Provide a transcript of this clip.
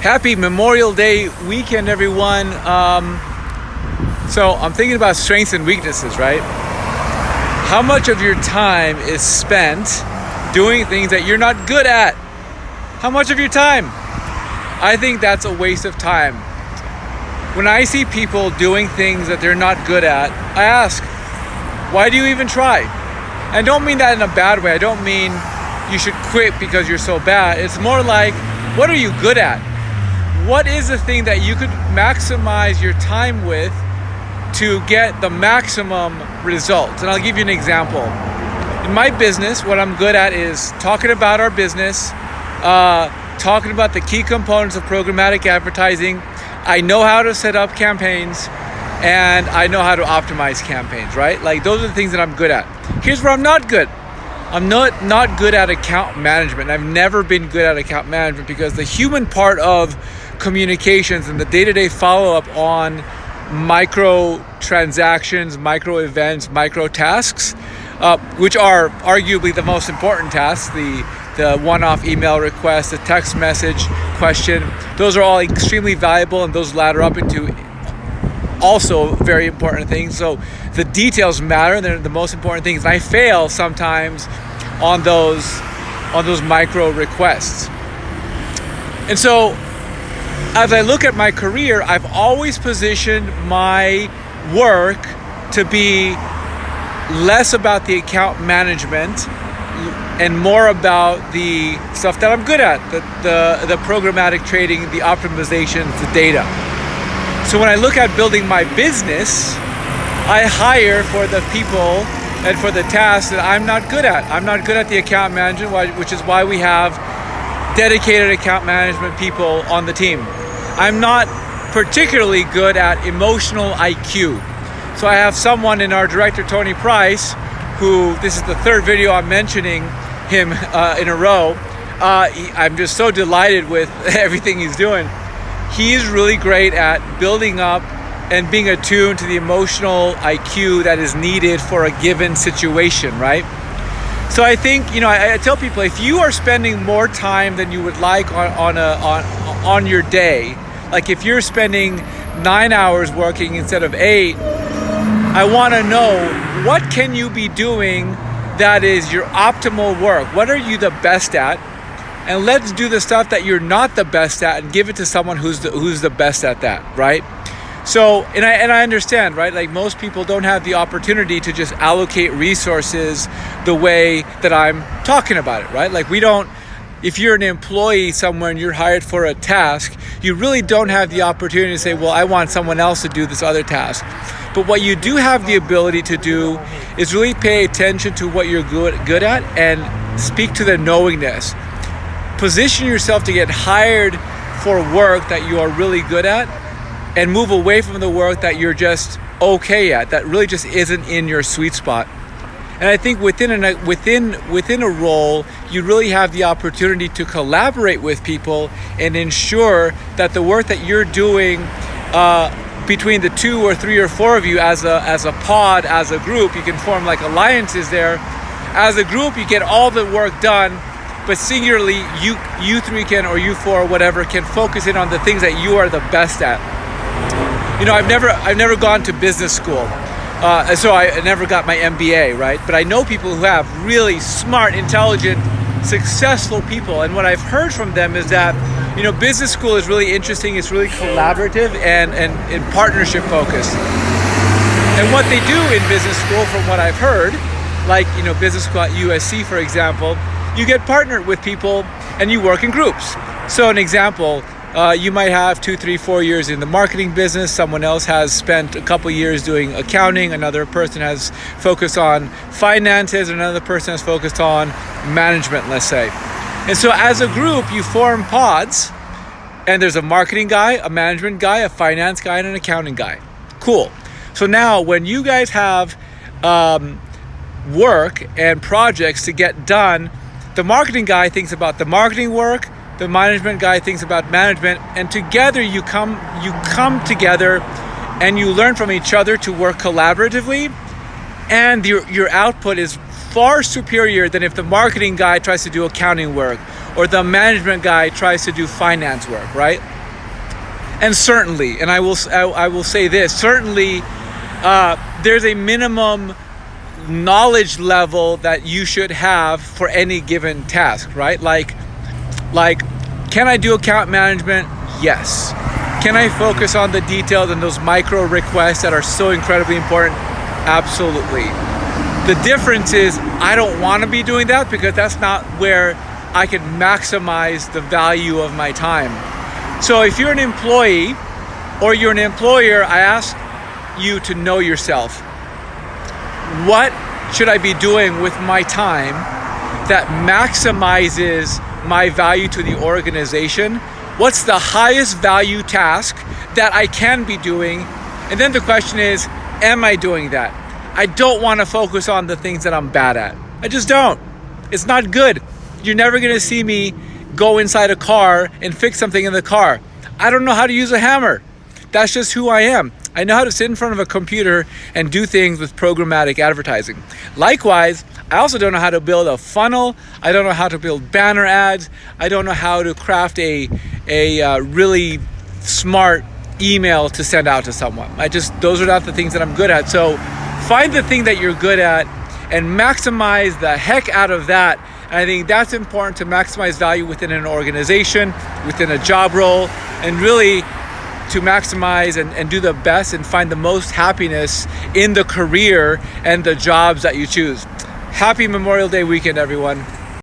Happy Memorial Day weekend, everyone. So I'm thinking about strengths and weaknesses, right? How much of your time is spent doing things that you're not good at? How much of your time? I think that's a waste of time. When I see people doing things that they're not good at, I ask, why do you even try? And I don't mean that in a bad way. I don't mean you should quit because you're so bad. It's more like, what are you good at? What is the thing that you could maximize your time with to get the maximum results? And I'll give you an example. In my business, what I'm good at is talking about our business, talking about the key components of programmatic advertising. I know how to set up campaigns, and I know how to optimize campaigns, right? Like, those are the things that I'm good at. Here's where I'm not good. I'm not good at account management. I've never been good at account management because the human part of communications and the day-to-day follow-up on micro transactions, micro events, micro tasks, which are arguably the most important tasks, the one-off email request, the text message question, those are all extremely valuable, and those ladder up into also very important things. So the details matter. They're the most important things. And I fail sometimes on those micro requests. And so as I look at my career, I've always positioned my work to be less about the account management and more about the stuff that I'm good at, the programmatic trading, the optimizations, the data. So when I look at building my business, I hire for the people and for the tasks that I'm not good at. I'm not good at the account management, which is why we have dedicated account management people on the team. I'm not particularly good at emotional IQ. So I have someone in our director, Tony Price, who, this is the third video I'm mentioning him in a row. I'm just so delighted with everything he's doing. He's really great at building up and being attuned to the emotional IQ that is needed for a given situation, right? So I think, I tell people, if you are spending more time than you would like on your day, like if you're spending 9 hours working instead of 8, I want to know, what can you be doing that is your optimal work? What are you the best at? And let's do the stuff that you're not the best at and give it to someone who's the best at that, right? So, and I understand, right? Like, most people don't have the opportunity to just allocate resources the way that I'm talking about it, right? Like, if you're an employee somewhere and you're hired for a task, you really don't have the opportunity to say, well, I want someone else to do this other task. But what you do have the ability to do is really pay attention to what you're good at and speak to the knowingness. Position yourself to get hired for work that you are really good at, and move away from the work that you're just okay at, that really just isn't in your sweet spot. And I think within a role, you really have the opportunity to collaborate with people and ensure that the work that you're doing between the 2 or 3 or 4 of you as a pod, as a group, you can form like alliances there. As a group, you get all the work done, but singularly, you 3 can, or you 4 or whatever, can focus in on the things that you are the best at. I've never gone to business school, so I never got my MBA, right? But I know people who have really smart, intelligent, successful people, and what I've heard from them is that, business school is really interesting. It's really collaborative and partnership focused. And what they do in business school, from what I've heard, like, business school at USC, for example, you get partnered with people and you work in groups. So an example, you might have 2, 3, 4 years in the marketing business. Someone else has spent a couple years doing accounting. Another person has focused on finances. Another person has focused on management, let's say. And so as a group, you form pods, and there's a marketing guy, a management guy, a finance guy, and an accounting guy. Cool. So now when you guys have work and projects to get done, the marketing guy thinks about the marketing work, the management guy thinks about management, and together you come together and you learn from each other to work collaboratively, and your output is far superior than if the marketing guy tries to do accounting work or the management guy tries to do finance work, right? And certainly, and I will say this, certainly there's a minimum knowledge level that you should have for any given task, right? Like, can I do account management? Yes. Can I focus on the details and those micro requests that are so incredibly important? Absolutely. The difference is I don't want to be doing that because that's not where I can maximize the value of my time. So if you're an employee or you're an employer, I ask you to know yourself. What should I be doing with my time that maximizes my value to the organization? What's the highest value task that I can be doing? And then the question is, am I doing that? I don't want to focus on the things that I'm bad at. I just don't. It's not good. You're never going to see me go inside a car and fix something in the car. I don't know how to use a hammer. That's just who I am. I know how to sit in front of a computer and do things with programmatic advertising. Likewise, I also don't know how to build a funnel. I don't know how to build banner ads. I don't know how to craft a really smart email to send out to someone. Those are not the things that I'm good at. So find the thing that you're good at and maximize the heck out of that. And I think that's important to maximize value within an organization, within a job role, and really to maximize and do the best and find the most happiness in the career and the jobs that you choose. Happy Memorial Day weekend, everyone.